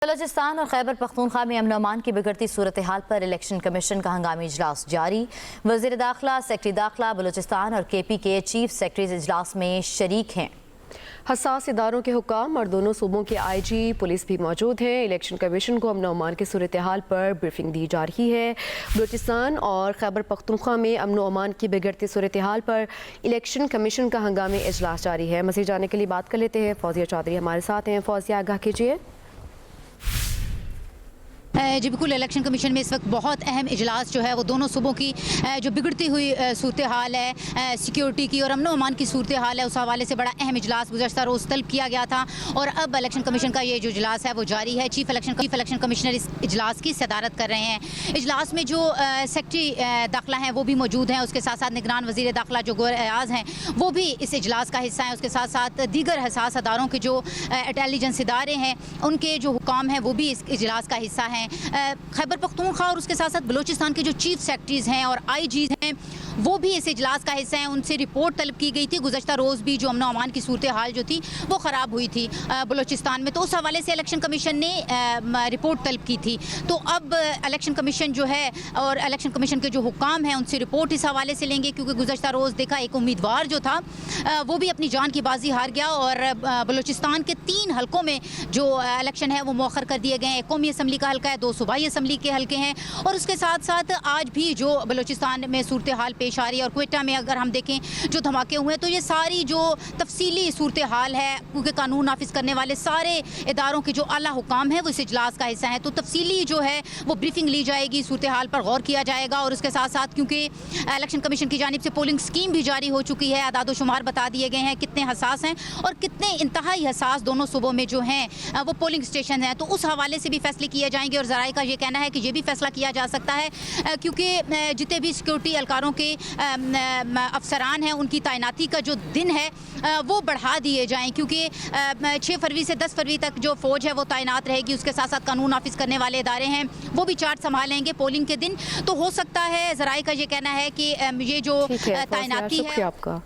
بلوچستان اور خیبر پختونخوا میں امن و امان کی بگڑتی صورتحال پر الیکشن کمیشن کا ہنگامی اجلاس جاری۔ وزیر داخلہ، سیکرٹری داخلہ بلوچستان اور کے پی کے چیف سیکرٹریز اجلاس میں شریک ہیں۔ حساس اداروں کے حکام اور دونوں صوبوں کے آئی جی پولیس بھی موجود ہیں۔ الیکشن کمیشن کو امن و امان کی صورتحال پر بریفنگ دی جا رہی ہے۔ بلوچستان اور خیبر پختونخوا میں امن و امان کی بگڑتی صورتحال پر الیکشن کمیشن کا ہنگامی اجلاس جاری ہے۔ مزید جاننے کے لیے بات کر لیتے ہیں، فوزیہ چودھری ہمارے ساتھ ہیں۔ فوزیہ، آگاہ کیجیے۔ جی بالکل، الیکشن کمیشن میں اس وقت بہت اہم اجلاس جو ہے وہ دونوں صوبوں کی جو بگڑتی ہوئی صورتحال ہے، سیکیورٹی کی اور امن و امان کی صورتحال ہے، اس حوالے سے بڑا اہم اجلاس گزشتہ روز طلب کیا گیا تھا اور اب الیکشن کمیشن کا یہ جو اجلاس ہے وہ جاری ہے۔ چیف الیکشن کمشنر اس اجلاس کی صدارت کر رہے ہیں۔ اجلاس میں جو سیکرٹری داخلہ ہیں وہ بھی موجود ہیں، اس کے ساتھ ساتھ نگران وزیر داخلہ جو گور ایاز ہیں وہ بھی اس اجلاس کا حصہ ہیں۔ اس کے ساتھ ساتھ دیگر حساس اداروں کے جو انٹیلیجنس ادارے ہیں ان کے جو حکام ہیں وہ بھی اس اجلاس کا حصہ ہیں۔ خیبر پختونخوا اور اس کے ساتھ ساتھ بلوچستان کے جو چیف سیکرٹریز ہیں اور آئی جیز ہیں وہ بھی اس اجلاس کا حصہ ہیں۔ ان سے رپورٹ طلب کی گئی تھی، گزشتہ روز بھی جو امن و امان کی صورتحال جو تھی وہ خراب ہوئی تھی بلوچستان میں، تو اس حوالے سے الیکشن کمیشن نے رپورٹ طلب کی تھی۔ تو اب الیکشن کمیشن جو ہے اور الیکشن کمیشن کے جو حکام ہیں ان سے رپورٹ اس حوالے سے لیں گے، کیونکہ گزشتہ روز دیکھا ایک امیدوار جو تھا وہ بھی اپنی جان کی بازی ہار گیا اور بلوچستان کے 3 حلقوں میں جو الیکشن ہے وہ مؤخر کر دیے گئے ہیں۔ ایک قومی اسمبلی کا حلقہ ہے، 2 صوبائی اسمبلی کے حلقے ہیں اور اس کے ساتھ ساتھ آج بھی جو بلوچستان میں صورتحال پیش آ رہی ہے اور کوئٹہ میں اگر ہم دیکھیں جو دھماکے ہوئے ہیں تو یہ ساری جو تفصیلی صورتحال ہے، کیونکہ قانون نافذ کرنے والے سارے اداروں کے جو اعلیٰ حکام ہیں وہ اس اجلاس کا حصہ ہیں، تو تفصیلی جو ہے وہ بریفنگ لی جائے گی، صورتحال پر غور کیا جائے گا اور اس کے ساتھ ساتھ کیونکہ الیکشن کمیشن کی جانب سے پولنگ اسکیم بھی جاری ہو چکی ہے، اعداد و شمار بتا دیے گئے ہیں کتنے حساس ہیں اور کتنے انتہائی حساس دونوں صوبوں میں جو ہیں وہ پولنگ اسٹیشن ہیں، تو اس حوالے سے بھی فیصلے کیے جائیں گے اور ذرائع کا یہ کہنا ہے کہ یہ بھی فیصلہ کیا جا سکتا ہے کیونکہ جتنے بھی سیکیورٹی اہلکاروں کے افسران ہیں ان کی تعیناتی کا جو دن ہے وہ بڑھا دیے جائیں، کیونکہ 6 فروری سے 10 فروری تک جو فوج ہے وہ تعینات رہے گی، اس کے ساتھ ساتھ قانون نافذ کرنے والے ادارے ہیں وہ بھی چارج سنبھالیں گے پولنگ کے دن، تو ہو سکتا ہے ذرائع کا یہ کہنا ہے کہ یہ جو تعیناتی ہے۔ شکریہ آپ کا۔